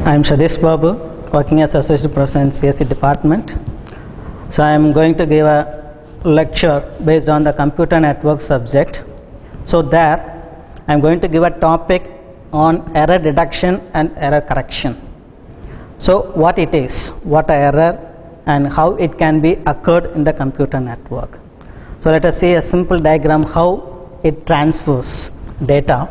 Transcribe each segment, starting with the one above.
I am Sadish Babu, working as Associate Professor in CSE department. So I am going to give a lecture based on the computer network subject. So there I am going to give a topic on error detection and error correction. So what it is, what a error and how it can be occurred in the computer network. So let us see a simple diagram how it transfers data.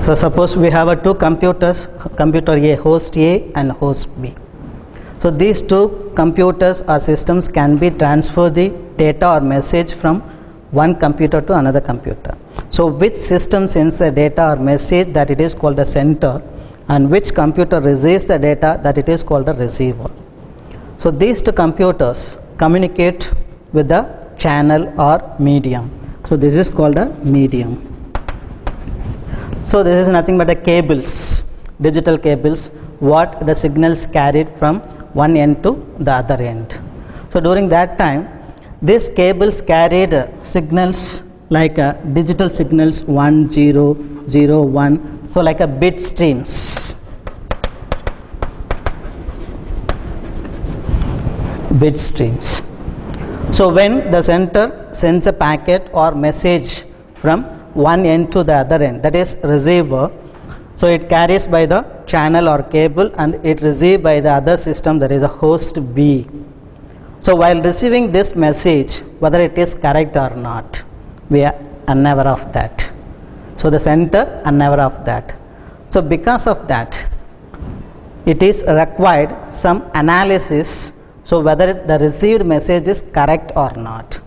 So suppose we have two computers, computer A, host A and host B. So these two computers or systems can be transfer the data or message from one computer to another computer. So which system sends the data or message, that it is called a sender, and which computer receives the data, that it is called a receiver. So these two computers communicate with the channel or medium. So this is called a medium. So this is nothing but the cables, digital cables, what the signals carried from one end to the other end. So during that time, these cables carried signals like digital signals 1, 0, 0, 1, so like a bit streams. Bit streams. So when the sender sends a packet or message from one end to the other end, that is receiver, so it carries by the channel or cable and it received by the other system, that is a host B. So while receiving this message, whether it is correct or not, we are unaware of that. So the sender unaware of that. So because of that, it is required some analysis, so whether the received message is correct or not,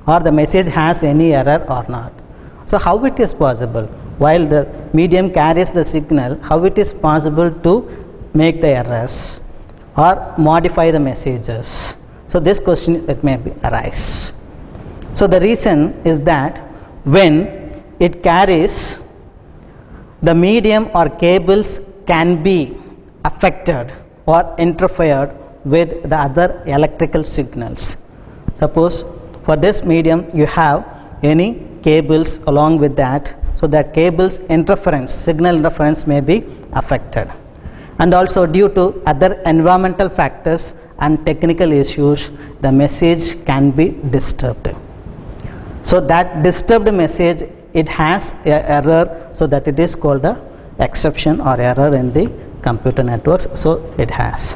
or the message has any error or not. So how it is possible, while the medium carries the signal, how it is possible to make the errors or modify the messages? So this question it may arise. So the reason is that when it carries, the medium or cables can be affected or interfered with the other electrical signals. Suppose for this medium you have any cables along with that, so that cables interference, signal interference may be affected, and also due to other environmental factors and technical issues, the message can be disturbed. So that disturbed message, it has an error, so that it is called a exception or error in the computer networks. So it has.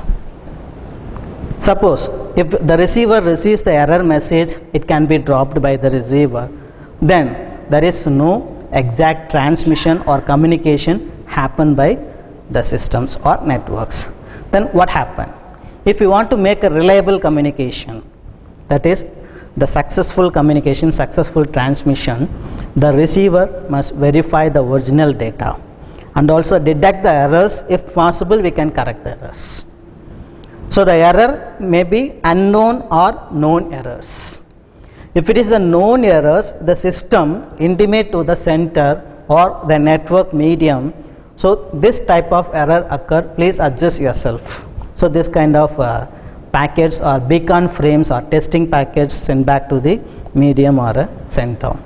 Suppose if the receiver receives the error message, it can be dropped by the receiver, then there is no exact transmission or communication happen by the systems or networks. Then what happen? If you want to make a reliable communication, that is the successful communication, successful transmission, the receiver must verify the original data and also detect the errors. If possible, we can correct the errors. So the error may be unknown or known errors. If it is the known errors, the system intimate to the center or the network medium. So this type of error occur, please adjust yourself. So this kind of packets or beacon frames or testing packets sent back to the medium or a center.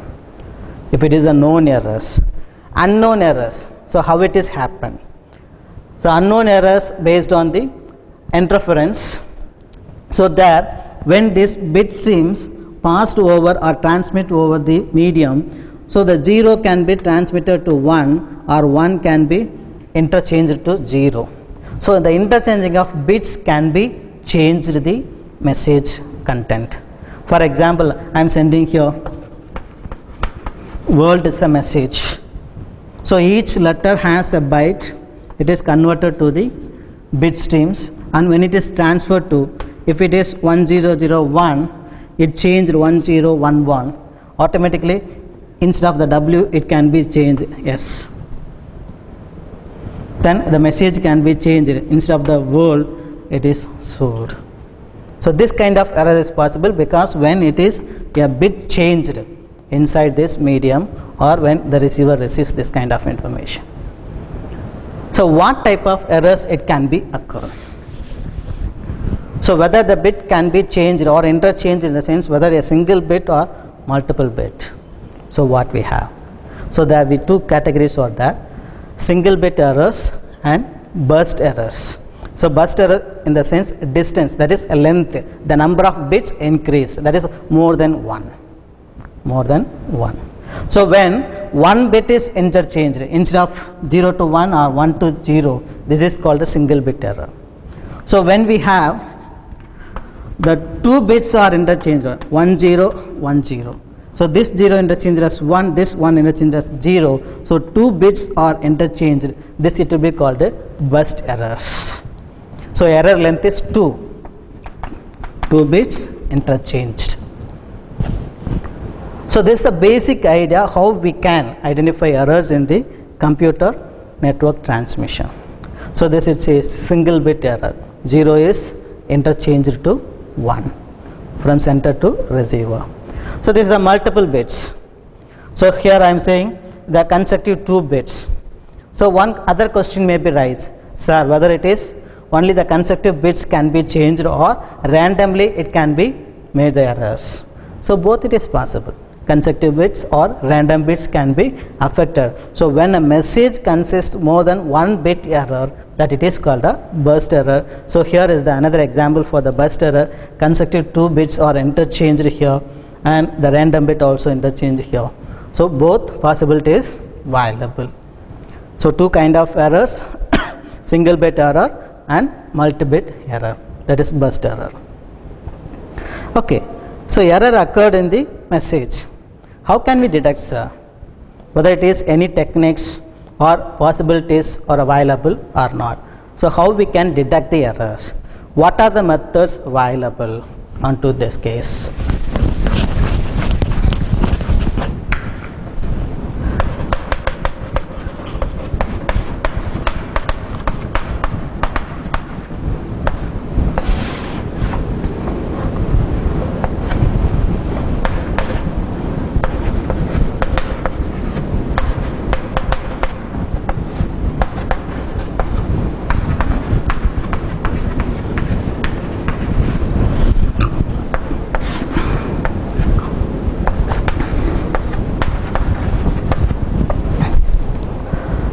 If it is a known errors. Unknown errors, so how it is happen? So unknown errors based on the interference. So there when these bit streams passed over or transmit over the medium, so the 0 can be transmitted to 1 or 1 can be interchanged to 0. So the interchanging of bits can be changed the message content. For example, I am sending here world is a message. So each letter has a byte, it is converted to the bit streams, and when it is transferred to, if it is 1001, it changed 1011, automatically instead of the W it can be changed S. then the message can be changed. Instead of the word, it is sold. So this kind of error is possible because when it is a bit changed inside this medium, or when the receiver receives this kind of information. So what type of errors it can be occur? So whether the bit can be changed or interchanged, in the sense whether a single bit or multiple bit. So what we have? So there will be two categories for that: single bit errors and burst errors. So burst error in the sense distance, that is length, the number of bits increased, that is more than one. So when one bit is interchanged, instead of 0 to 1 or 1 to 0, this is called a single bit error. So when we have the two bits are interchanged, 1 0 1 0. So this 0 interchanged as 1, this 1 interchanged as 0. So two bits are interchanged. This it will be called a burst errors. So error length is 2. Two bits interchanged. So this is the basic idea how we can identify errors in the computer network transmission. So this is a single bit error. 0 is interchanged to 1 from center to receiver. So this is the multiple bits. So here I am saying the consecutive 2 bits. So one other question may be raised, sir, whether it is only the consecutive bits can be changed or randomly it can be made the errors. So both it is possible. Consecutive bits or random bits can be affected. So when a message consists more than one bit error, that it is called a burst error. So here is the another example for the burst error. Consecutive 2 bits are interchanged here and the random bit also interchanged here. So both possibilities viable. So two kind of errors, single bit error and multi-bit error, that is burst error. Okay, so error occurred in the message. How can we detect, sir, whether it is any techniques or possibilities are available or not? So how we can detect the errors? What are the methods available onto this case?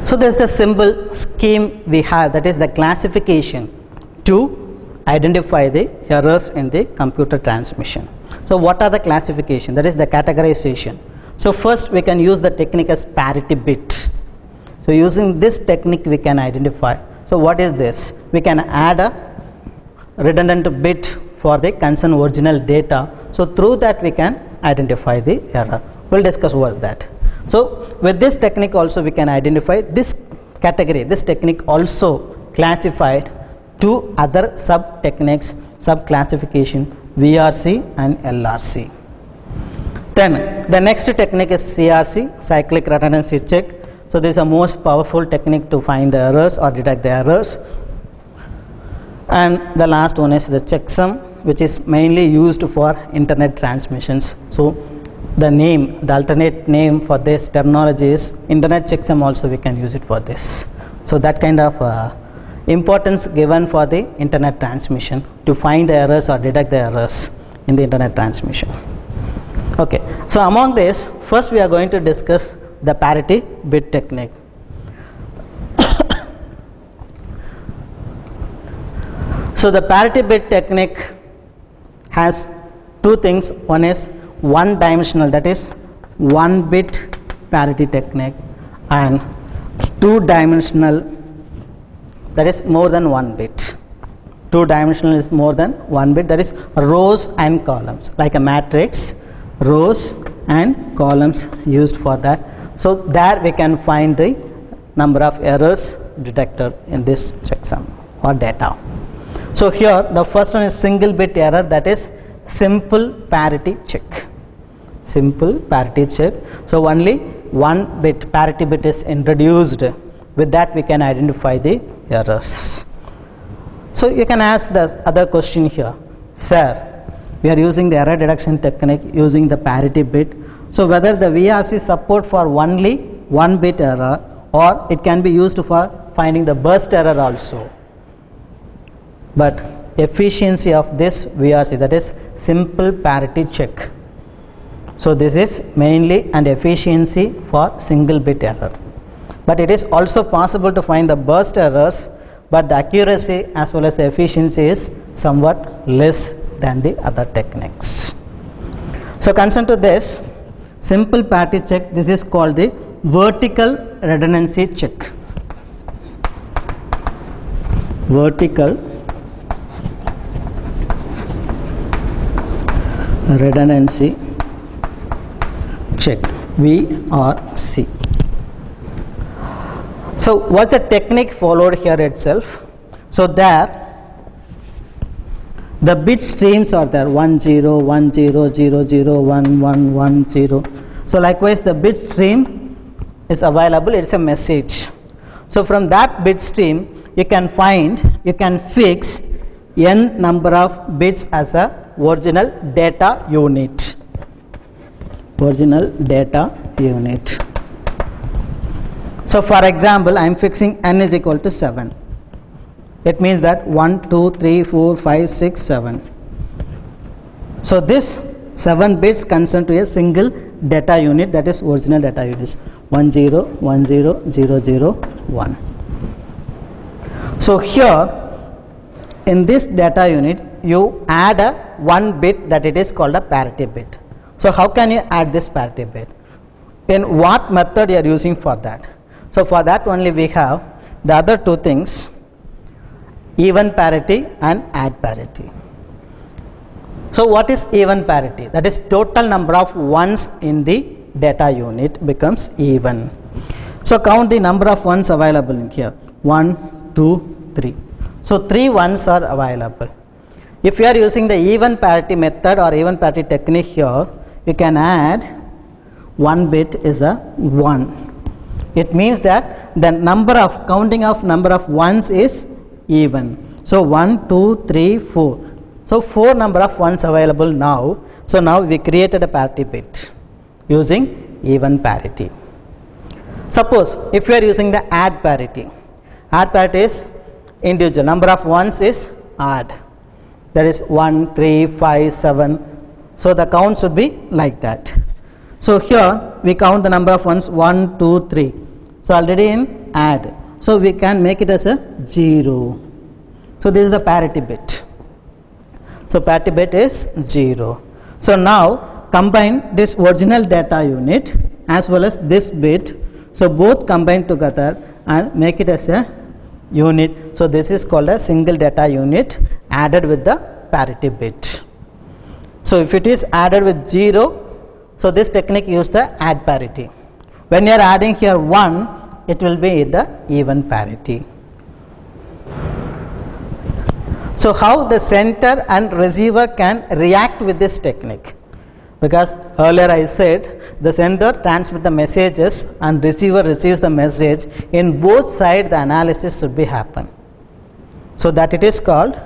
So there is the simple scheme we have, that is the classification to identify the errors in the computer transmission. So what are the classification? That is the categorization. So first we can use the technique as parity bit. So using this technique we can identify. So what is this? We can add a redundant bit for the concerned original data. So through that we can identify the error. We'll discuss what's that. So with this technique also we can identify this category. This technique also classified two other sub techniques, sub classification, VRC and LRC. Then the next technique is CRC, cyclic redundancy check. So this is the most powerful technique to find the errors or detect the errors. And the last one is the checksum, which is mainly used for internet transmissions. So the name, the alternate name for this terminology is internet checksum, also we can use it for this. So that kind of importance given for the internet transmission to find the errors or detect the errors in the internet transmission. Okay, so among this, first we are going to discuss the parity bit technique. So the parity bit technique has two things. One is one dimensional, that is one bit parity technique, and two dimensional, that is more than one bit. Two dimensional is more than one bit, that is rows and columns, like a matrix, rows and columns used for that. So there we can find the number of errors detected in this checksum or data. So here the first one is single bit error, that is simple parity check. Simple parity check. So only one bit, parity bit is introduced With that we can identify the errors. So you can ask the other question here, sir, we are using the error detection technique using the parity bit, so whether the VRC support for only one bit error or it can be used for finding the burst error also. But efficiency of this VRC, that is simple parity check. So this is mainly an efficiency for single bit error. But it is also possible to find the burst errors, but the accuracy as well as the efficiency is somewhat less than the other techniques. So concerned to this simple parity check, this is called the vertical redundancy check. Vertical redundancy check, VRC. So what's the technique followed here itself? So there the bit streams are there, 1 0 1 0 0 0 1 1 1 0. So likewise the bit stream is available, it's a message. So from that bit stream you can fix n number of bits as a original data unit. Original data unit. So for example, I am fixing n is equal to 7. It means that 1, 2, 3, 4, 5, 6, 7. So this 7 bits concern to a single data unit, that is original data unit, 1 0 1 0 0 0 1. So here in this data unit you add a one bit, that it is called a parity bit. So how can you add this parity bit? In what method you are using for that? So for that only we have the other two things, even parity and add parity. So what is even parity? That is total number of ones in the data unit becomes even. So count the number of ones available in here, 1 2 3. So 3 ones are available. If you are using the even parity method or even parity technique here, you can add one bit is a 1. It means that the counting of number of ones is even. So 1 2 3 4. So 4 number of ones available now. So now we created a parity bit using even parity. Suppose if you are using the add parity is individual, number of ones is odd, that is 1 3 5 7. So the count should be like that. So here we count the number of ones 1 2 3. So already in add, so we can make it as a 0. So this is the parity bit. So parity bit is 0. So now combine this original data unit as well as this bit. So both combine together and make it as a unit. So this is called a single data unit added with the parity bit. So if it is added with 0, so this technique use the add parity. When you are adding here 1, it will be the even parity. So how the sender and receiver can react with this technique? Because earlier I said the sender transmits the messages and receiver receives the message. In both sides the analysis should be happen. So that it is called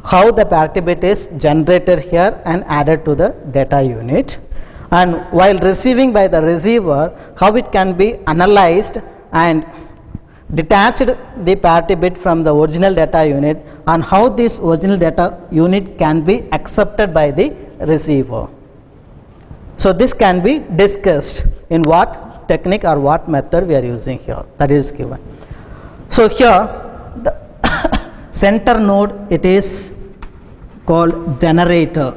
how the parity bit is generated here and added to the data unit, and while receiving by the receiver, how it can be analyzed and detached the parity bit from the original data unit, and how this original data unit can be accepted by the receiver. So this can be discussed in what technique or what method we are using here, that is given. So here the center node, it is called generator,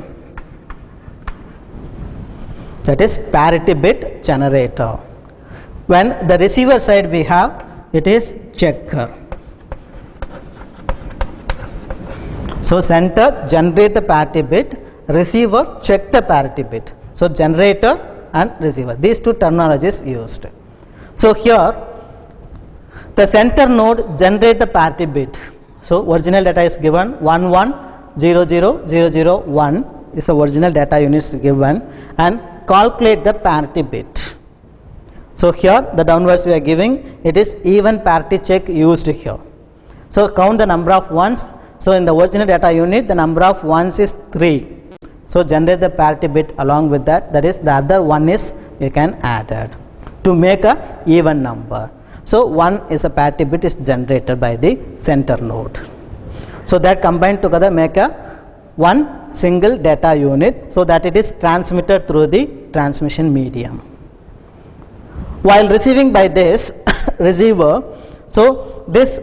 that is parity bit generator. When the receiver side we have, it is checker. So center generate the parity bit, receiver check the parity bit. So generator and receiver, these two terminologies used. So here the center node generate the parity bit. So original data is given 1 1 0 0 0 0 1 is the original data units given, and calculate the parity bit. So here the downwards we are giving, it is even parity check used here. So count the number of ones. So in the original data unit, the number of ones is 3. So generate the parity bit along with that. That is, the other one is you can add it to make a even number. So 1 is a parity bit is generated by the center node. So that combined together make a one single data unit, so that it is transmitted through the transmission medium. While receiving by this receiver, so this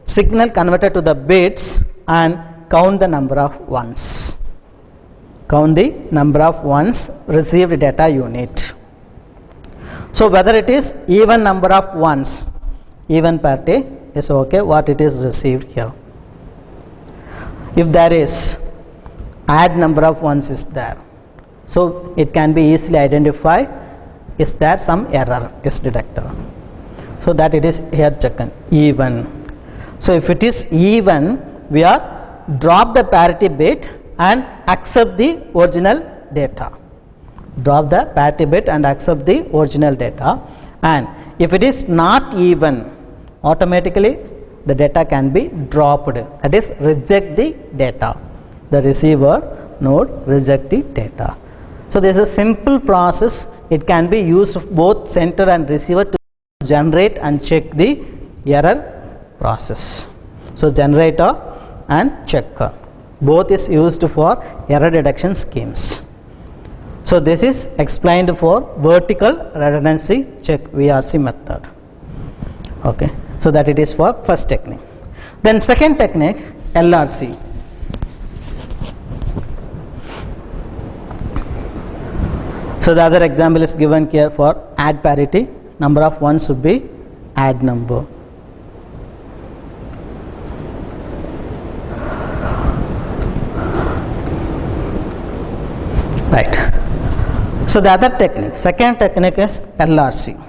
signal converted to the bits and count the number of ones. Count the number of ones received data unit. So whether it is even number of ones, even parity is okay, what it is received here. If there is add number of ones is there, so it can be easily identified, is there some error is detected. So that it is here checked even. So if it is even, we are drop the parity bit and accept the original data. Drop the parity bit and accept the original data. And if it is not even, automatically the data can be dropped. That is, reject the data. The receiver node reject the data. So this is a simple process. It can be used both center and receiver to generate and check the error process. So generator and checker, both is used for error detection schemes. So this is explained for vertical redundancy check VRC method. Okay, so that it is for first technique. Then second technique, LRC. So the other example is given here for add parity. Number of ones should be add number. Right. So the other technique, second technique is LRC.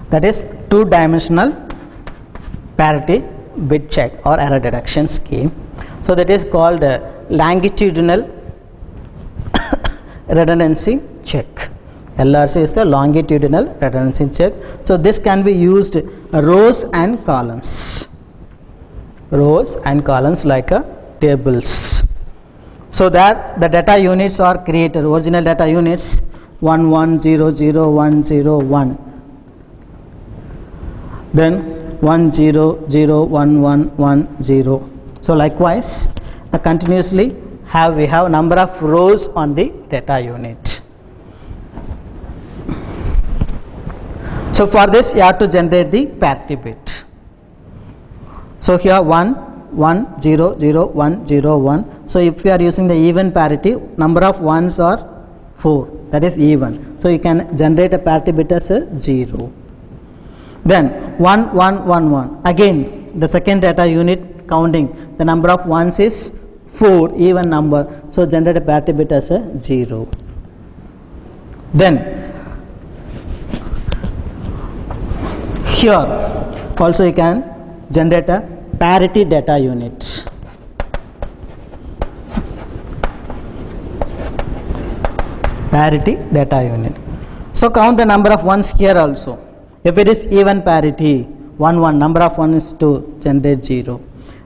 That is two-dimensional parity bit check or error detection scheme. So that is called longitudinal redundancy check. LRC is the longitudinal redundancy check. So this can be used rows and columns. Rows and columns like tables. So that the data units are created, original data units 1 1 0 0 1 0 1, then 1 0 0 1 1 1 0. So likewise, continuously we have number of rows on the data unit. So for this you have to generate the parity bit. So here 1 1 0 0 1 0 1. So if we are using the even parity, number of ones are 4, that is even. So you can generate a parity bit as a 0. Then 1 1 1 1. Again the second data unit counting, the number of ones is 4, even number. So generate a parity bit as a 0. Then here also you can generate a parity data unit. Parity data unit. So count the number of ones here also. If it is even parity, 1 1, number of ones is to generate 0.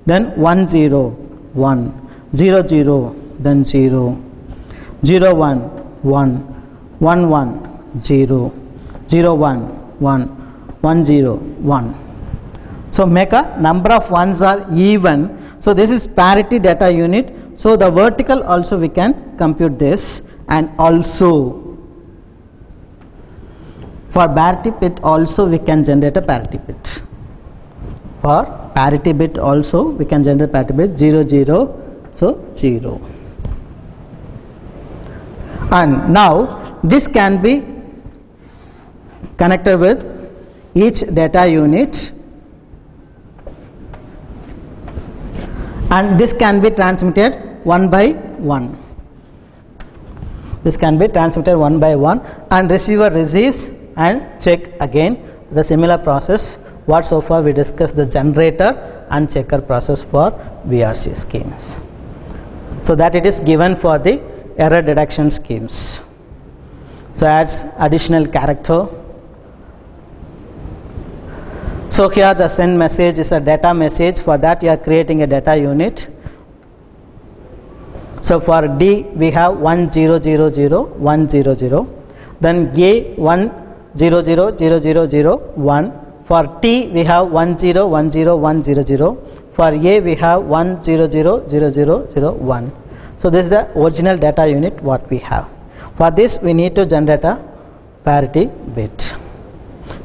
Then 1 0 1, 0 0, then 0, 0 1 1, 1 1 0, 0 1 1, 1 0 1. So make a number of ones are even. So this is parity data unit. So the vertical also we can compute this, and also for parity bit also we can generate a parity bit. For parity bit also we can generate parity bit 0 0, so 0. And now this can be connected with each data unit, and this can be transmitted one by one. This can be transmitted one by one, and receiver receives and check again the similar process what so far we discussed, the generator and checker process for VRC schemes. So that it is given for the error detection schemes. So adds additional character So here the send message is a data message. For that you are creating a data unit. So for D we have 1000 then A 10000001. For T we have 1010100. For A we have 1000001. So this is the original data unit what we have. For this we need to generate a parity bit.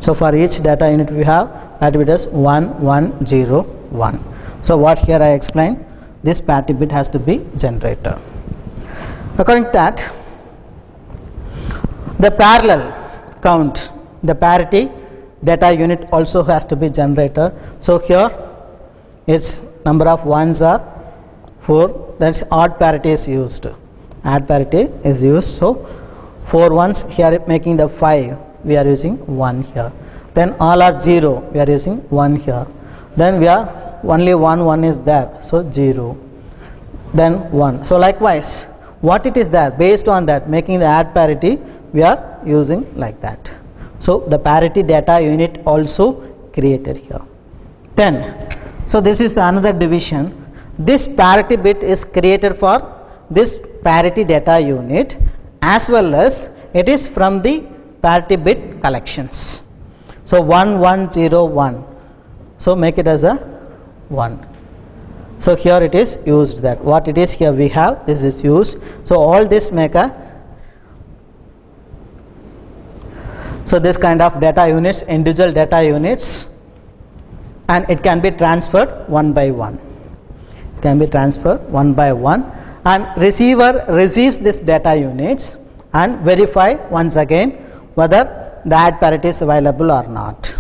So for each data unit we have parity bit is 1101. So what here I explained, this parity bit has to be generated. According to that, the parallel count, the parity data unit also has to be generated. So here its number of ones are 4, that's odd parity is used. Add parity is used. So 4 ones here making the 5, we are using 1 here. Then all are 0, we are using 1 here. Then we are only 1 is there, so 0. Then 1. So likewise, what it is there, based on that making the add parity, we are using like that. So the parity data unit also created here. Then, so this is the another division. This parity bit is created for this parity data unit, as well as it is from the parity bit collections. So 1101. So make it as a 1. So here it is used that. What it is here we have, this is used. So all this make a, so this kind of data units, individual data units, and it can be transferred one by one. It can be transferred one by one, and receiver receives this data units and verify once again whether the add parity is available or not.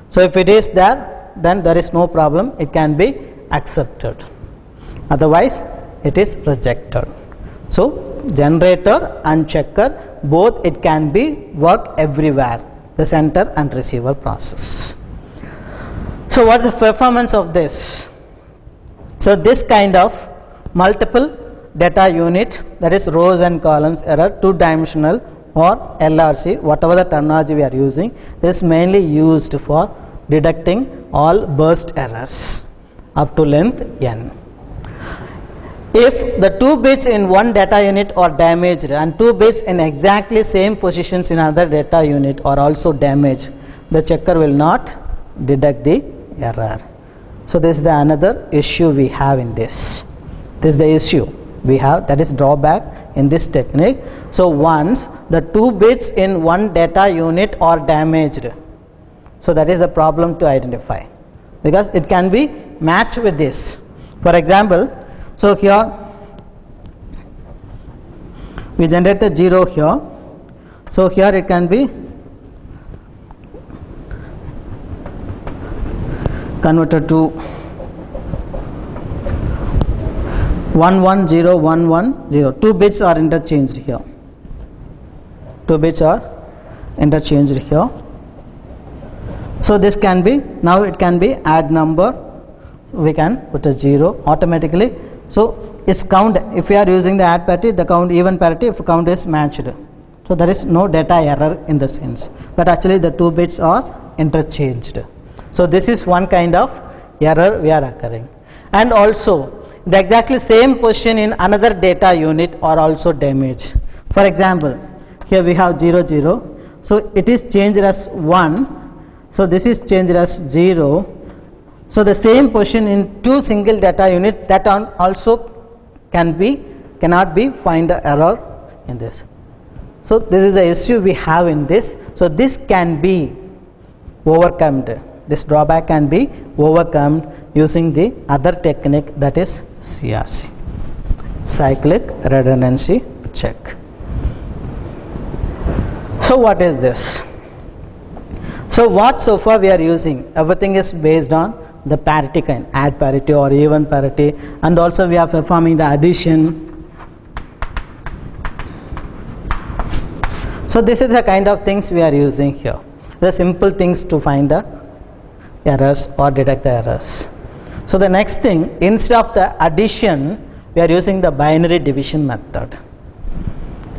So if it is there, then there is no problem, it can be accepted. Otherwise, it is rejected. So generator and checker, both it can be work everywhere, the sender and receiver process. So what is the performance of this? So this kind of multiple data unit, that is rows and columns error, 2-dimensional or LRC, whatever the terminology we are using, this is mainly used for detecting all burst errors up to length n. If the 2 bits in one data unit are damaged and 2 bits in exactly same positions in another data unit are also damaged, the checker will not detect the error. So this is the another issue we have in this. This is the issue we have, that is drawback in this technique. So once the 2 bits in one data unit are damaged, so that is the problem to identify, because it can be matched with this. For example, so here we generate the 0 here, so here it can be converted to 110110. 2 bits are interchanged here. 2 bits are interchanged here. So this can be, now it can be add number, we can put a 0 automatically. So its count, if we are using the add parity, the count even parity, if count is matched, so there is no data error in the sense, but actually the 2 bits are interchanged. So this is one kind of error we are occurring. And also the exactly same position in another data unit are also damaged. For example, here we have 0 0, so it is changed as 1, so this is changed as 0. So the same position in 2 single data unit, that also cannot be find the error in this. So this is the issue we have in this. So this can be overcome. This drawback can be overcome using the other technique, that is CRC, cyclic redundancy check. So what is this? So what so far we are using, everything is based on the parity kind, add parity or even parity, and also we are performing the addition. So this is the kind of things we are using here, the simple things to find the errors or detect the errors. So the next thing, instead of the addition, we are using the binary division method.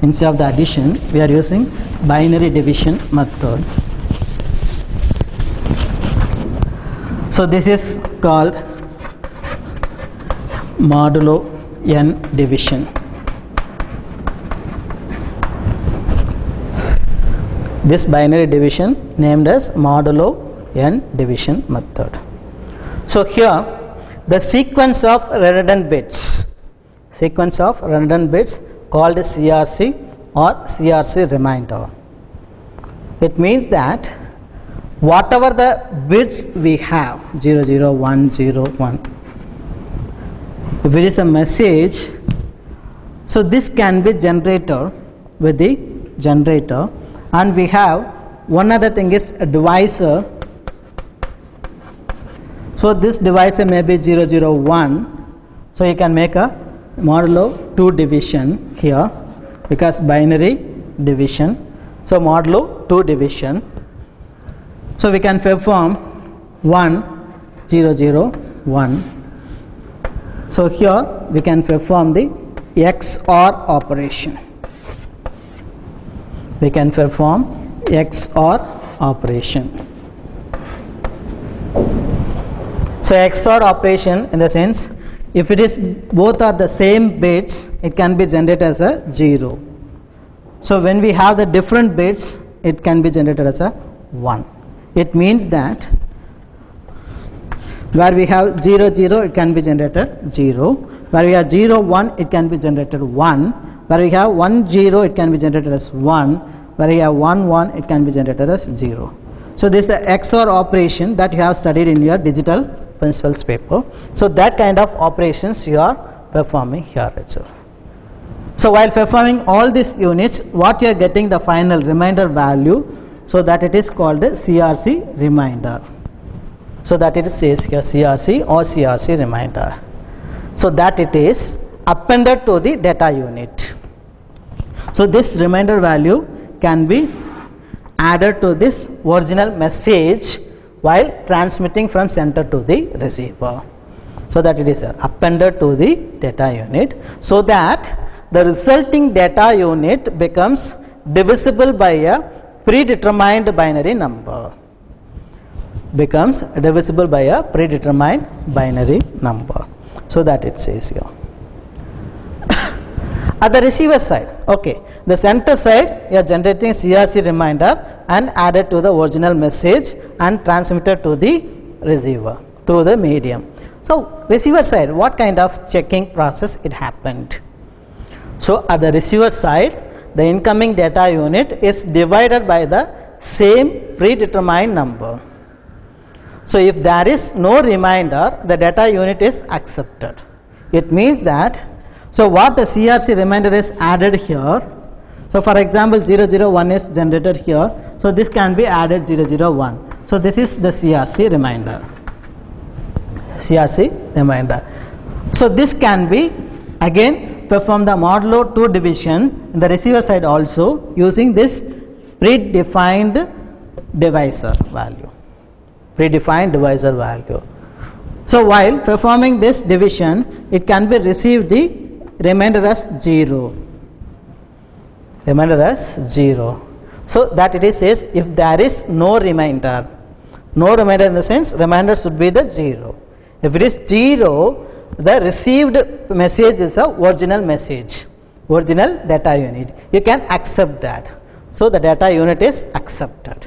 Instead of the addition, we are using binary division method. So this is called modulo n division. This binary division named as modulo n division method. So here the sequence of redundant bits called CRC or CRC remainder. It means that whatever the bits we have 0 0 1 0 1, if it is a message, so this can be generated with the generator, and we have one other thing is a divisor. So this divisor may be 0 0 1, so you can make a modulo 2 division here because binary division. So modulo 2 division. So we can perform 1 0 0 1. So here we can perform the XOR operation. We can perform XOR operation. So XOR operation in the sense, if it is both are the same bits, it can be generated as a 0. So when we have the different bits, it can be generated as a 1. It means that where we have 0 0, it can be generated 0. Where we have 0 1, it can be generated 1. Where we have 1 0, it can be generated as 1. Where we have 1 1, it can be generated as 0. So this is the XOR operation that you have studied in your digital principles paper. So that kind of operations you are performing here itself. So while performing all these units, what you are getting the final remainder value, so that it is called a CRC remainder. So that it says here CRC or CRC remainder. So that it is appended to the data unit. So this remainder value can be added to this original message while transmitting from sender to the receiver. So that it is appended to the data unit, so that the resulting data unit becomes divisible by a predetermined binary number. Becomes divisible by a predetermined binary number. So that it says here. At the receiver side, okay, the center side you are generating CRC remainder and added to the original message and transmitted to the receiver through the medium. So receiver side, what kind of checking process it happened? So at the receiver side, the incoming data unit is divided by the same predetermined number. So if there is no remainder, the data unit is accepted. It means that, so what the CRC remainder is added here. So for example 001 is generated here. So this can be added 001. So this is the CRC remainder. CRC remainder. So this can be again perform the modulo 2 division in the receiver side also using this predefined divisor value. Predefined divisor value. So while performing this division, it can be received the remainder as 0. Remainder as 0. So that it is says if there is no remainder. No remainder in the sense remainder should be the 0. If it is 0, the received message is the original message, original data unit. You can accept that. So the data unit is accepted.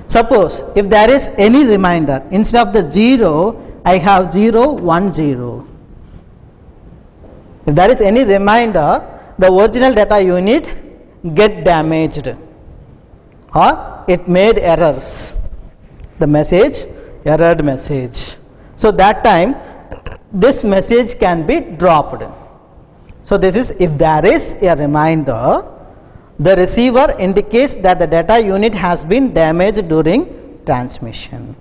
Suppose if there is any remainder, instead of the 0, I have 0 1 0. If there is any remainder, the original data unit get damaged or it made errors. The message, errored message. So that time this message can be dropped. So this is if there is a remainder, the receiver indicates that the data unit has been damaged during transmission.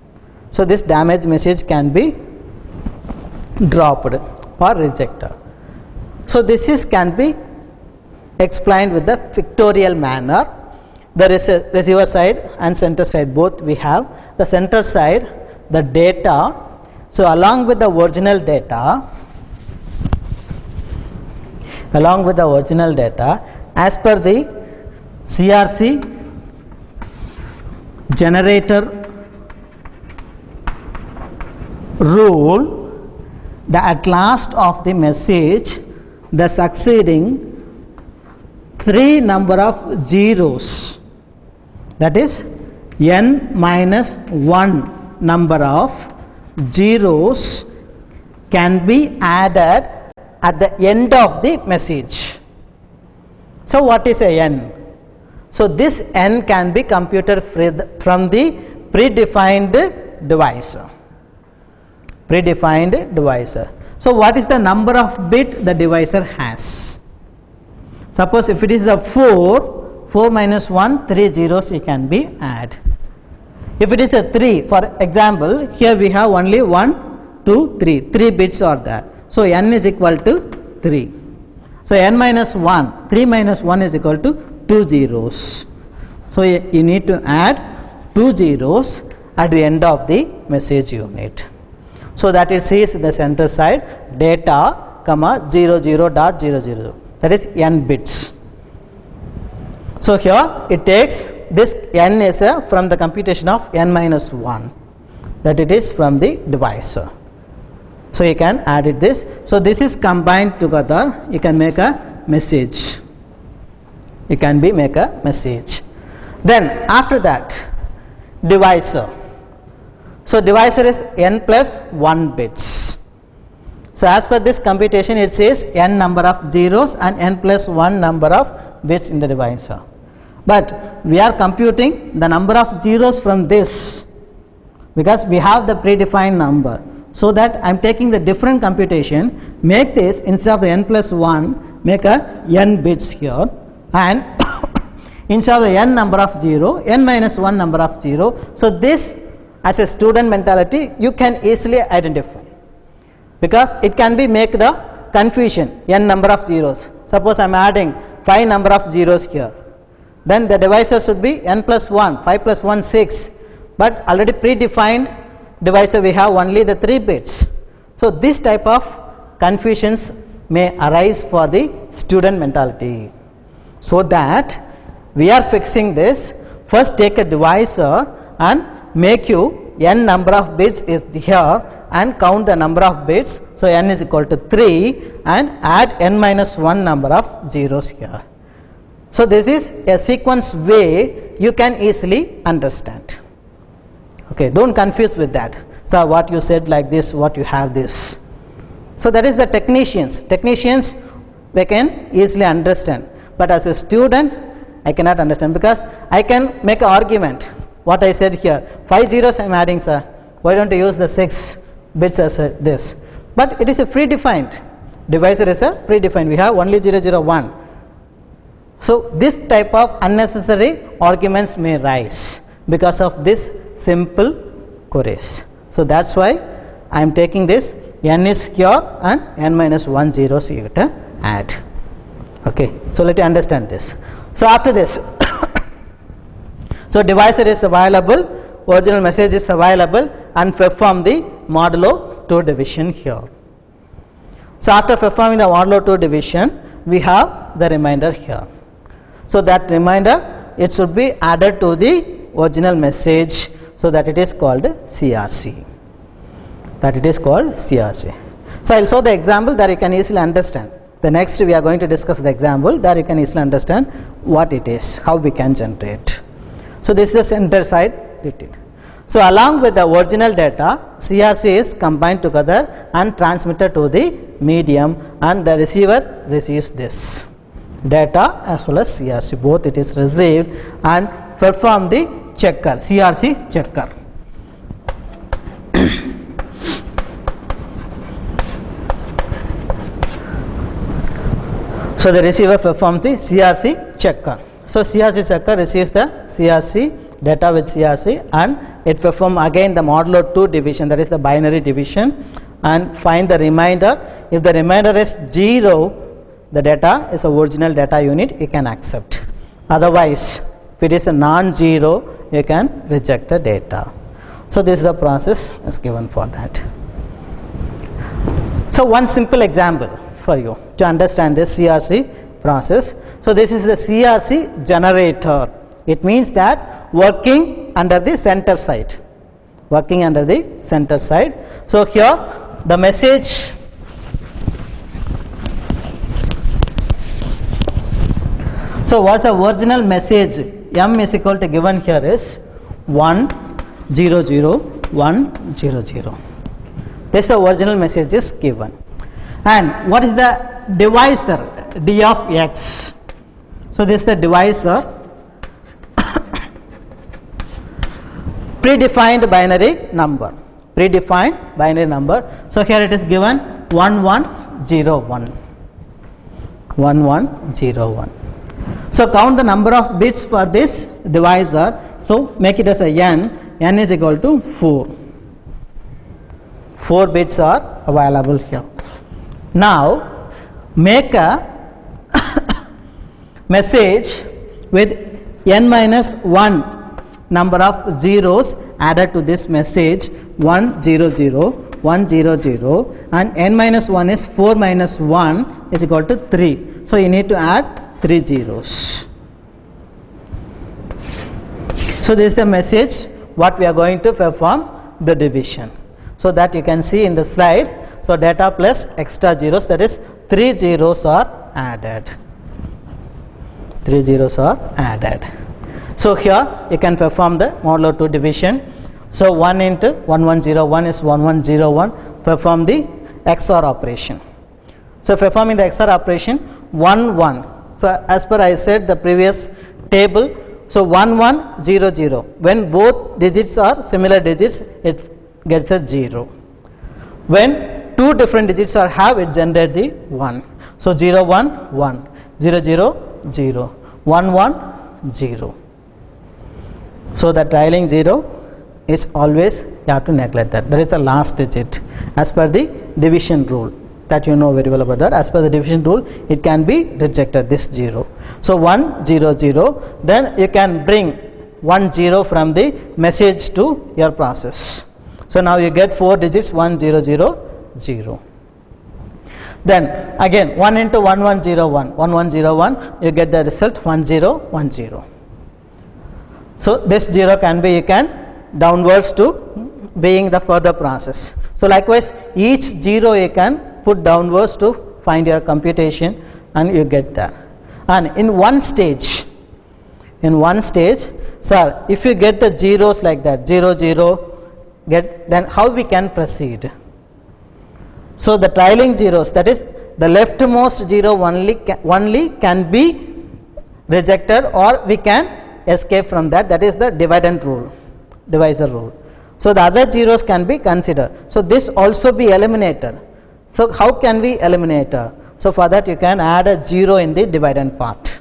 So this damaged message can be dropped or rejected. So this is can be explained with the pictorial manner. The receiver side and center side both we have. The center side, the data. So along with the original data, as per the CRC generator rule, the at last of the message, the succeeding 3 number of zeros, that is n minus 1 number of zeros can be added at the end of the message. So what is a n? So this n can be computed from the predefined divisor. Predefined divisor. So what is the number of bit the divisor has? Suppose if it is the 4 minus 1, 3 zeros we can be add. If it is a 3, for example, here we have only 1, 2, 3, 3 bits are there. So n is equal to 3. So n minus 1, 3 minus 1 is equal to 2 zeros. So you need to add 2 zeros at the end of the message unit. So that it says in the center side data, comma 00.00, that is n bits. So here it takes this n is from the computation of n minus 1, that it is from the divisor. So you can add it this. So this is combined together, you can make a message. You can be make a message. Then after that, divisor. So divisor is n plus 1 bits. So as per this computation, it says n number of zeros and n plus 1 number of bits in the divisor. But we are computing the number of zeros from this because we have the predefined number. So that I am taking the different computation, make this instead of the n plus 1, make a n bits here, and instead of the n number of 0, n minus 1 number of 0. So this, as a student mentality, you can easily identify, because it can be make the confusion, n number of zeros. Suppose I am adding 5 number of zeros here, then the divisor should be n plus 1, 5 plus 1, 6, but already predefined divisor we have only the 3 bits. So this type of confusions may arise for the student mentality. So that we are fixing this, first take a divisor and make you n number of bits is here and count the number of bits. So n is equal to 3 and add n minus 1 number of zeros here. So this is a sequence way you can easily understand. Okay, don't confuse with that. So what you said like this, what you have this. So that is the technicians. Technicians we can easily understand, but as a student I cannot understand, because I can make an argument. What I said here, 5 zeros I am adding, sir. Why don't you use the 6 bits as this? But it is a predefined. Divisor is a predefined. We have only 001. So this type of unnecessary arguments may rise because of this simple queries. So that's why I am taking this n is here and n minus 1 zeros you have to add. Okay, so let you understand this. So after this, so divisor is available, original message is available, and perform the modulo 2 division here. So after performing the modulo 2 division, we have the remainder here. So that remainder, it should be added to the original message, so that it is called CRC. That it is called CRC. So I will show the example that you can easily understand. The next we are going to discuss the example that you can easily understand what it is, how we can generate. So this is the center side detail. So along with the original data, CRC is combined together and transmitted to the medium, and the receiver receives this data as well as CRC, both it is received, and perform the checker, CRC checker. So the receiver performs the CRC checker. So CRC checker receives the CRC data with CRC, and it performs again the modulo 2 division, that is the binary division, and find the remainder. If the remainder is 0, the data is a original data unit, you can accept. Otherwise, if it is a non-zero, you can reject the data. So this is the process is given for that. So one simple example for you to understand this CRC process. So this is the CRC generator. It means that working under the center side. working under the center side. So here the message so what's the original message m is equal to given here is 1 0 0 1 0 0. This the original message is given. And what is the divisor d of x? So this is the divisor predefined binary number. Predefined binary number. So here it is given 1101. 1101. So count the number of bits for this divisor. So make it as a n. N is equal to 4. 4 bits are available here. Now make a message with n minus 1 number of zeros added to this message 1 0 0 1 0 0 and n minus 1 is 4 minus 1 is equal to 3. So you need to add 3 zeros. So this is the message what we are going to perform the division. So that you can see in the slide. So data plus extra zeros, that is 3 zeros are added. 3 zeros are added. So here you can perform the modulo 2 division. So 1 into 1101 is 1101. Perform the XOR operation. So performing the XOR operation 1 1. So as per I said the previous table. So 1 1 0 0. When both digits are similar digits, it gets a 0. When two different digits are have, it generates the 1. So 0 1 1 0 0 0 1 1 0. So the trailing 0 is always you have to neglect that. That is the last digit as per the division rule. That you know very well about that. As per the division rule, it can be rejected, this 0. So 1 0 0, then you can bring 1 0 from the message to your process. So now you get 4 digits 1 0 0 0. Then again 1 into 1101 1101, you get the result 1010. So this 0 can be, you can downwards to being the further process. So likewise each 0 you can put downwards to find your computation and you get that. And in one stage, sir, if you get the zeros like that 0 0 get, then how we can proceed? So the trailing zeros, that is the leftmost 0 only can be rejected or we can escape from that. That is the dividend rule, divisor rule. So the other zeros can be considered. So this also be eliminated. So how can we eliminate? So for that you can add a 0 in the dividend part.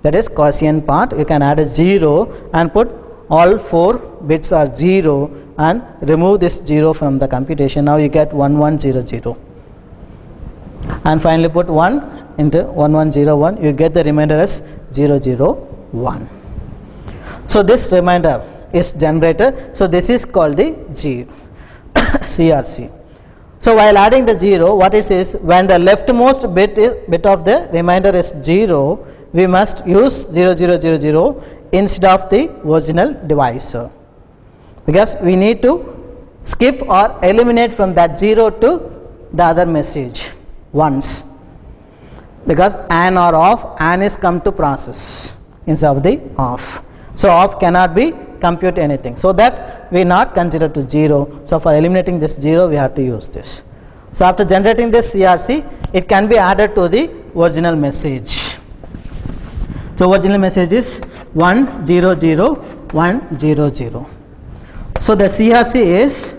That is quotient part. You can add a 0 and put all 4 bits are 0 and remove this 0 from the computation. Now you get 1100. And finally put 1 into 1101. You get the remainder as 001. So this remainder is generated. So this is called the CRC. So while adding the 0, what it says, when the leftmost bit of the remainder is 0, we must use 0000 instead of the original divisor, because we need to skip or eliminate from that 0 to the other message once, because AND or OFF, AND is come to process instead of the OFF. So OFF cannot be compute anything, so that we not consider to 0. So for eliminating this 0, we have to use this. So after generating this CRC, it can be added to the original message. So original message is 100 So the CRC is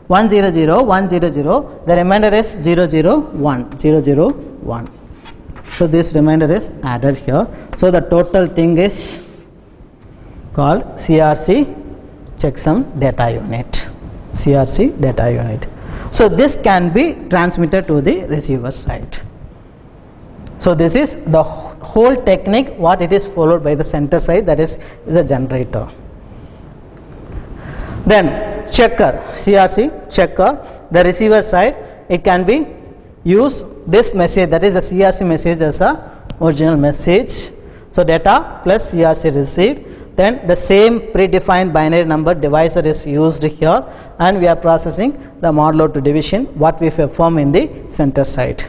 100 The remainder is 001. So this remainder is added here. So the total thing is called CRC checksum data unit. CRC data unit. So this can be transmitted to the receiver side. So this is the whole technique what it is followed by the center side, that is the generator. Then checker, CRC checker, the receiver side, it can be use this message, that is the CRC message as a original message. So data plus CRC received then the same predefined binary number divisor is used here, and we are processing the modulo 2 division what we perform in the center side.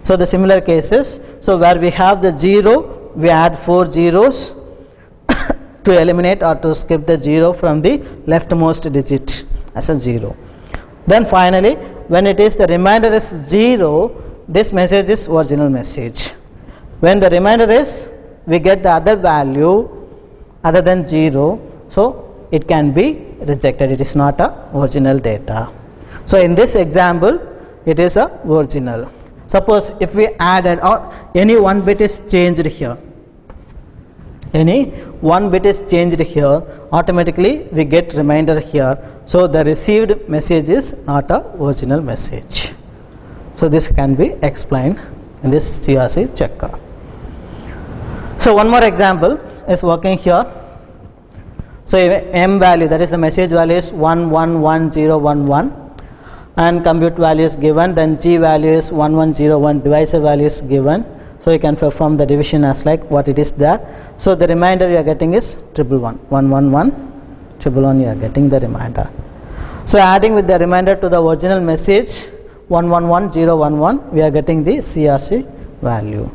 So the similar cases, so where we have the 0, we add 4 zeros to eliminate or to skip the 0 from the leftmost digit as a 0. Then finally, when it is the remainder is 0, this message is original message. When the remainder is, we get the other value other than 0, so it can be rejected, it is not a original data. So in this example, it is a original. Suppose if we added or any one bit is changed here, any one bit is changed here, automatically we get remainder here. So the received message is not a original message. So this can be explained in this CRC checker. So one more example is working here. So M value, that is the message value is 111011, and compute value is given, then G value is 1101, divisor value is given. So you can perform the division as like what it is there. So the remainder you are getting is 111, 111, 111 you are getting the remainder. So adding with the remainder to the original message 111011, we are getting the CRC value.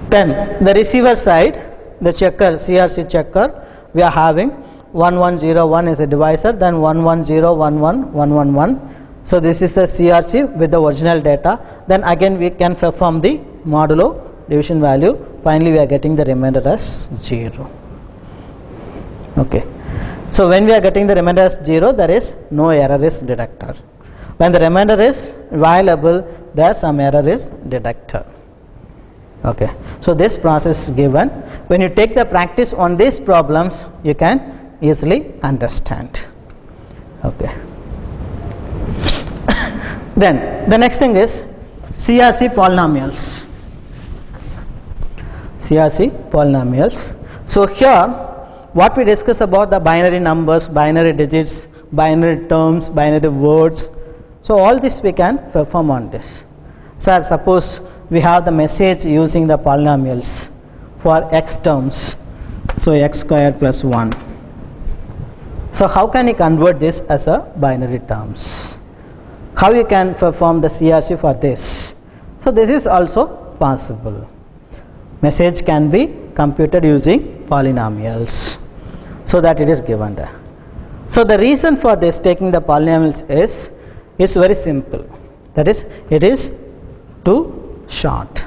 Then the receiver side, the checker, CRC checker, we are having 1101 is a divisor, then 11011, 111. So this is the CRC with the original data. Then again we can perform the modulo division value. Finally we are getting the remainder as 0. Okay. So when we are getting the remainder as 0, there is no error is detected. When the remainder is viable, there some error is detected. Okay. So this process is given. When you take the practice on these problems, you can easily understand. Okay. Then the next thing is CRC polynomials. CRC polynomials. So here what we discuss about the binary numbers, binary digits, binary terms, binary words. So all this we can perform on this. Sir, suppose we have the message using the polynomials for x terms. So x squared plus 1. So how can you convert this as a binary terms? How you can perform the CRC for this? So this is also possible. Message can be computed using polynomials, so that it is given there. So the reason for this taking the polynomials is very simple. That is, it is too short.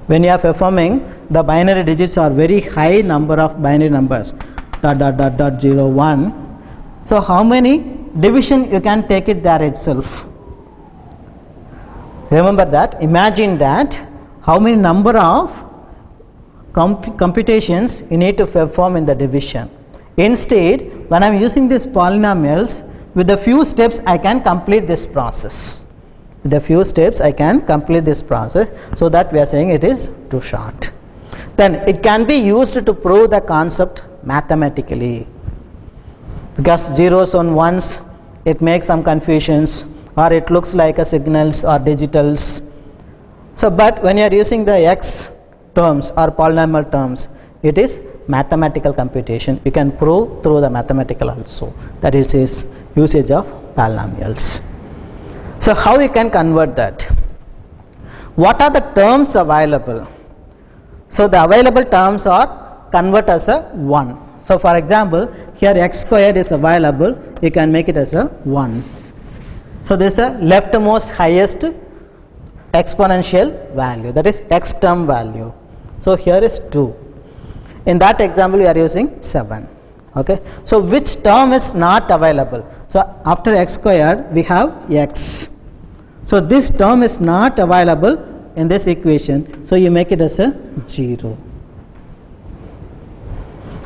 When you are performing, the binary digits are very high number of binary numbers, dot dot dot dot 0 1. So how many division you can take it there itself? Remember that, imagine that how many number of computations you need to perform in the division. Instead, when I am using these polynomials, with a few steps I can complete this process. With a few steps I can complete this process, so that we are saying it is too short. Then it can be used to prove the concept mathematically, because zeros and ones, it makes some confusions, or it looks like a signals or digitals. So but when you are using the x terms or polynomial terms, it is mathematical computation. You can prove through the mathematical also, that is usage of polynomials. So how you can convert that? What are the terms available? So the available terms are convert as a 1. So for example, here x squared is available, you can make it as a 1. So this is the leftmost highest exponential value, that is x term value. So here is 2. In that example, we are using 7. Okay. So which term is not available? So after x squared, we have x. So this term is not available in this equation. So you make it as a 0.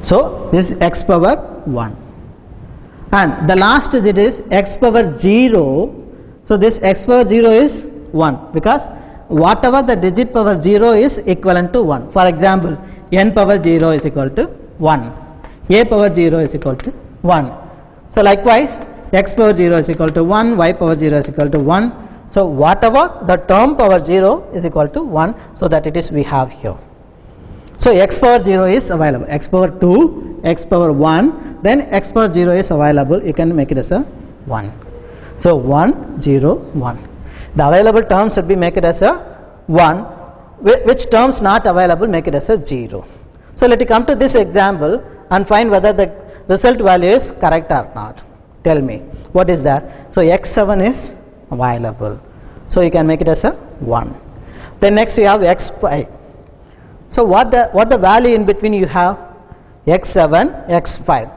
So this is x power 1. And the last digit is x power 0. So this x power 0 is 1, because whatever the digit power 0 is equivalent to 1. For example, n power 0 is equal to 1, a power 0 is equal to 1. So likewise, x power 0 is equal to 1, y power 0 is equal to 1. So whatever the term power 0 is equal to 1, so that it is we have here. So x power 0 is available, x power 2, x power 1, then x power 0 is available, you can make it as a 1. So 1, 0, 1. The available terms should be make it as a 1, which terms not available make it as a 0. So let me come to this example and find whether the result value is correct or not. Tell me, what is that? So x7 is available, so you can make it as a 1. Then next you have x5. So what the value in between you have? x7, x5.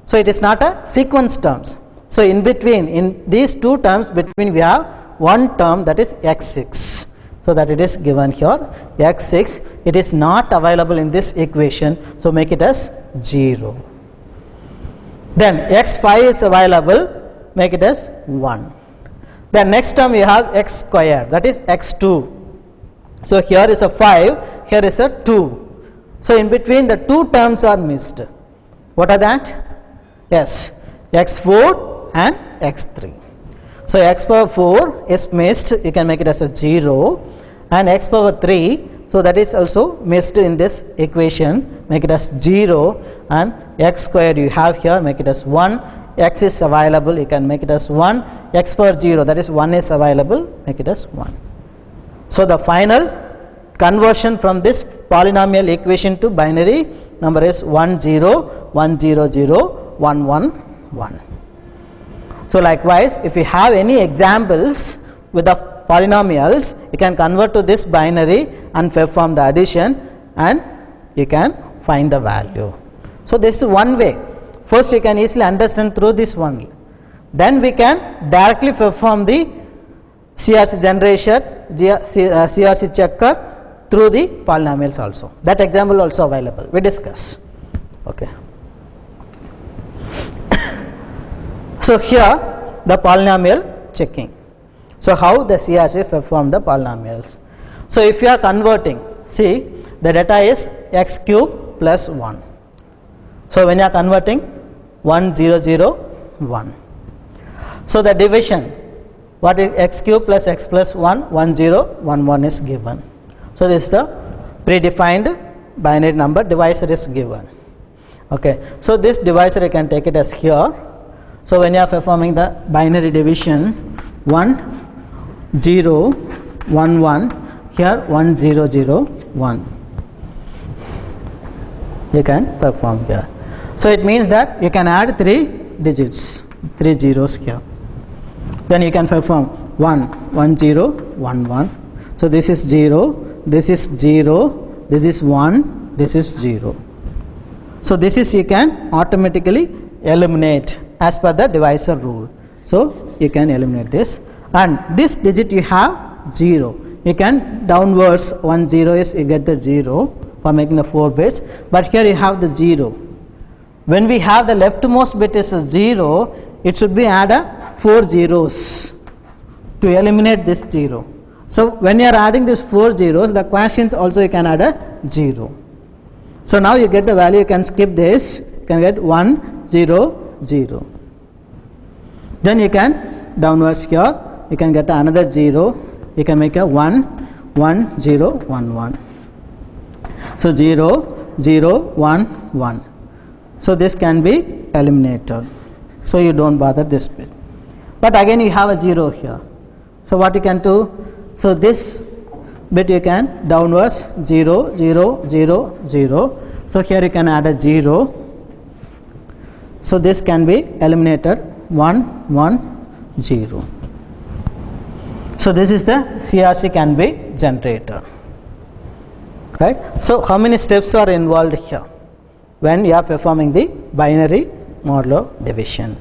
So it is not a sequence terms. So in between, in these two terms between, we have one term, that is x6. So that it is given here, x6. It is not available in this equation, so make it as 0. Then x5 is available, make it as 1. Then next term you have x square, that is x2. So here is a 5, here is a 2. So in between the two terms are missed. What are that? Yes, x4 and x3. So x power 4 is missed, you can make it as a 0, and x power 3, so that is also missed in this equation, make it as 0, and x squared you have here, make it as 1, x is available, you can make it as 1, x power 0, that is 1 is available, make it as 1. So the final conversion from this polynomial equation to binary number is 1 0 1 0 0 1 1 1. So likewise, if you have any examples with the polynomials, you can convert to this binary and perform the addition, and you can find the value. So this is one way. First you can easily understand through this one. Then we can directly perform the CRC generation, CRC checker through the polynomials also. That example also available, we discuss. Okay. So here the polynomial checking. So how the CRC perform the polynomials. So if you are converting, see the data is x cube plus 1. So when you are converting 1 0 0 1. So the division, what is x cube plus x plus 1, 1 0 1 1 is given. So this is the predefined binary number divisor is given. Okay. So this divisor you can take it as here. So when you are performing the binary division 1 0 1 1, here 1 0 0 1, you can perform here. So it means that you can add 3 digits, 3 zeros here. Then you can perform 1 1 0 1 1. So this is 0, this is 0, this is 1, this is 0. So this is you can automatically eliminate as per the divisor rule. So you can eliminate this, and this digit you have 0. You can downwards 1 0 is you get the 0 for making the 4 bits, but here you have the 0. When we have the leftmost bit is a 0, it should be add a 4 zeros to eliminate this 0. So when you are adding these 4 zeros, the quotients also you can add a 0. So now you get the value, you can skip this, you can get 1 0 0. Then you can downwards here, you can get another 0, you can make a 1 1 0 1 1. So 0 0 1 1. So this can be eliminated, so you don't bother this bit. But again you have a 0 here. So what you can do? So this bit you can downwards 0 0 0 0. So here you can add a 0. So this can be eliminated 1 1 0. So this is the CRC can be generated, right? So how many steps are involved here when you are performing the binary modular division?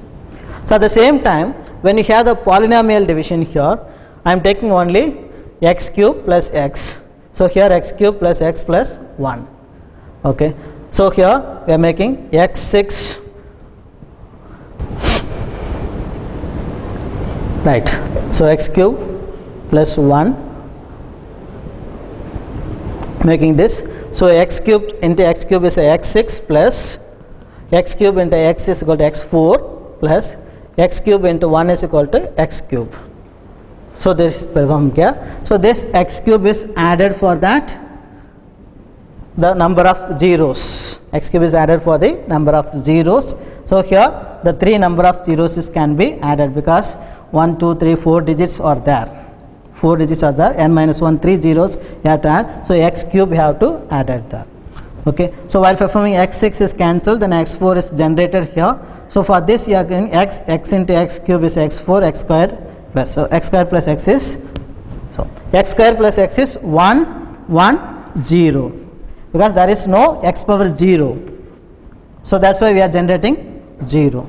So at the same time, when you have the polynomial division here, I am taking only x cube plus x. So here x cube plus x plus 1. Okay. So here we are making x6, right. So x cube plus 1, making this. So x cubed into x cube is a x6 plus x cube into x is equal to x4 plus x cube into 1 is equal to x cube. So this is performed here. So this x cube is added for that the number of zeros. X cube is added for the number of zeros. So here the 3 number of zeros can be added because 1, 2, 3, 4 digits are there. 4 digits are there. N minus 1, 3 zeros you have to add. So x cube you have to add it there. Okay. So while performing x6 is cancelled, then x4 is generated here. So for this you are getting x into x cube is x4, x squared plus. So x squared plus x is, so x squared plus x is 1, 1, 0. Because there is no x power 0. So that's why we are generating 0.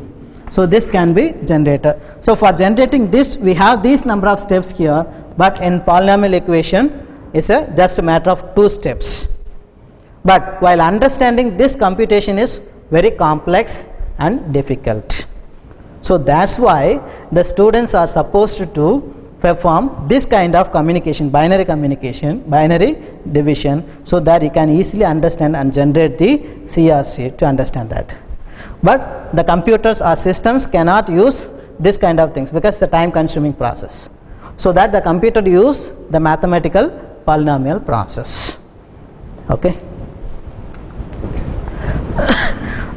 So this can be generated. So for generating this, we have these number of steps here, but in polynomial equation is just a matter of 2 steps. But while understanding this computation is very complex and difficult. So that's why the students are supposed to perform this kind of communication, binary division, so that you can easily understand and generate the CRC to understand that. But the computers or systems cannot use this kind of things because it's a time consuming process. So that the computer use the mathematical polynomial process. Okay.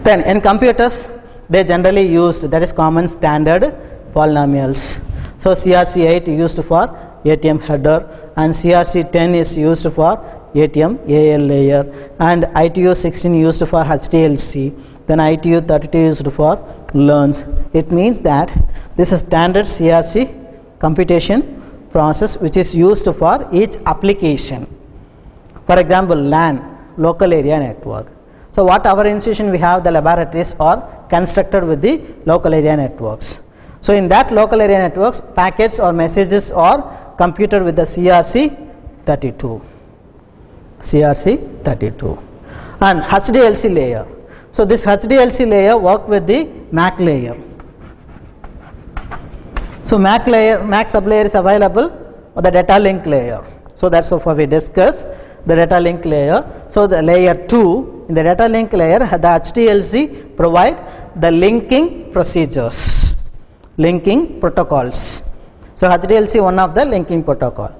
Then in computers they generally used, that is common standard polynomials. So CRC 8 used for ATM header and CRC 10 is used for ATM AL layer and ITU 16 used for HDLC, then ITU 32 used for learns. It means that this is standard CRC computation process which is used for each application. For example, LAN, local area network. So what our institution we have, the laboratories are constructed with the local area networks. So in that local area networks, packets or messages are computed with the CRC 32. CRC 32 and HDLC layer. So this HDLC layer work with the MAC layer. So MAC sublayer is available or the data link layer. So that's so far we discussed the data link layer. So the layer 2, in the data link layer, the HDLC provide the linking procedures, linking protocols. So HDLC one of the linking protocol.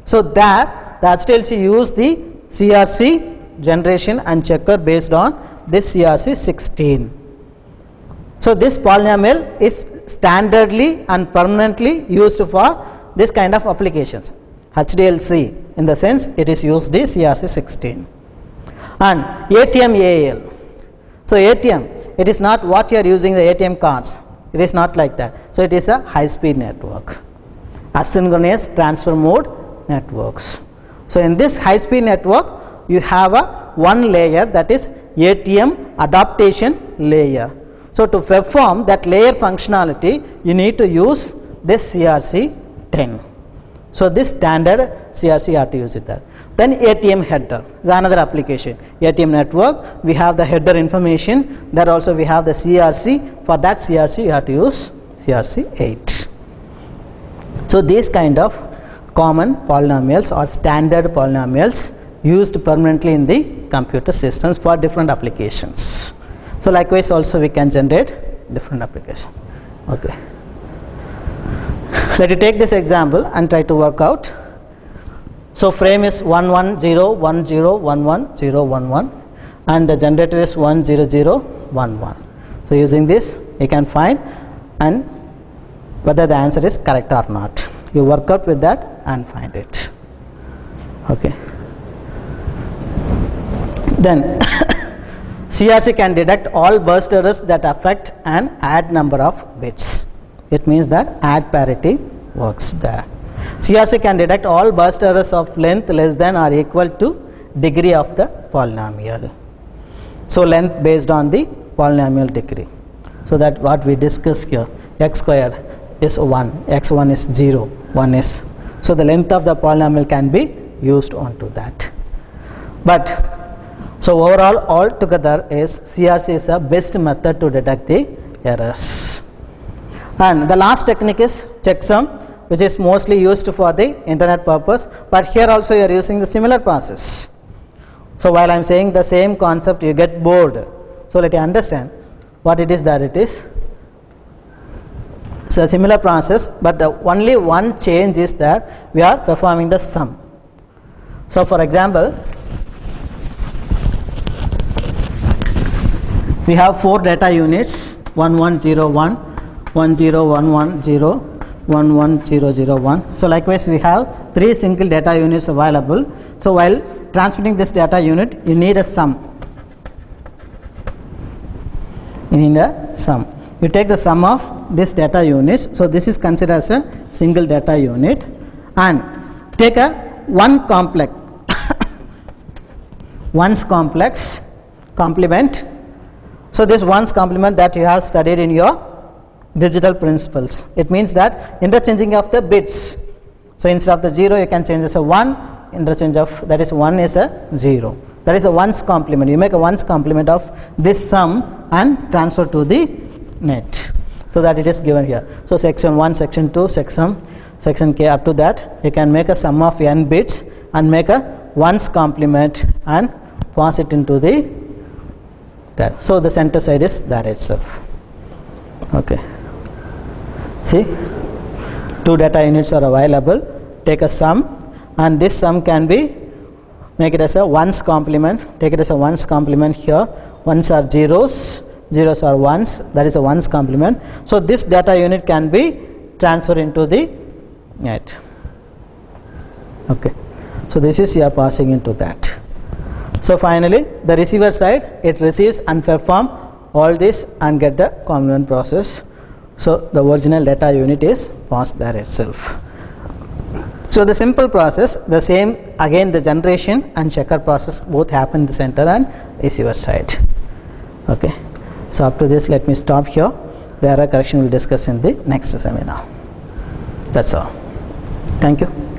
So there the HDLC use the CRC generation and checker based on this CRC 16. So this polynomial is standardly and permanently used for this kind of applications. HDLC, in the sense it is used the CRC 16. And ATM AL. So ATM, it is not what you are using the ATM cards. It is not like that. So it is a high speed network, asynchronous transfer mode networks. So in this high speed network you have a one layer, that is ATM adaptation layer. So to perform that layer functionality you need to use this CRC 10. So this standard CRC you have to use it there. Then ATM header is another application. ATM network, we have the header information, that also we have the CRC. For that CRC you have to use CRC 8. So these kind of common polynomials or standard polynomials used permanently in the computer systems for different applications. So likewise also we can generate different applications. Okay. Let you take this example and try to work out. So frame is 110101111 and the generator is 10011. So using this you can find and whether the answer is correct or not. You work out with that and find it. Okay. Then CRC can detect all burst errors that affect an add number of bits. It means that add parity works there. CRC can detect all burst errors of length less than or equal to degree of the polynomial. So length based on the polynomial degree. So that what we discussed here, x square is 1, x1 is 0, 1 is. So the length of the polynomial can be used onto that. But so overall altogether is CRC is the best method to detect the errors. And the last technique is checksum, which is mostly used for the internet purpose, but here also you are using the similar process. So while I am saying the same concept you get bored. So let you understand what it is that it is. So a similar process, but the only one change is that we are performing the sum. So for example, we have 4 data units 1101, 10110, 11001. So likewise we have 3 single data units available. So while transmitting this data unit, you need a sum. You take the sum of this data units. So this is considered as a single data unit, and take a one complex one's complex complement. So this one's complement that you have studied in your digital principles, it means that interchanging of the bits. So instead of the 0 you can change as a 1, interchange of that is 1 is a 0. That is the one's complement. You make a one's complement of this sum and transfer to the net. So that it is given here. So section 1, section 2, section k up to that you can make a sum of n bits and make a one's complement and pass it into the that. So the center side is that itself. Okay. See, 2 data units are available. Take a sum, and this sum can be make it as a one's complement. Take it as a one's complement here. Ones are zeros, zeros are ones. That is a one's complement. So this data unit can be transferred into the net. Okay. So this is you are passing into that. So finally, the receiver side, it receives and perform all this and get the complement process. So the original data unit is passed there itself. So the simple process, the same again, the generation and checker process both happen in the center and receiver side. Okay. So up to this, let me stop here. The error correction we will discuss in the next seminar. That's all. Thank you.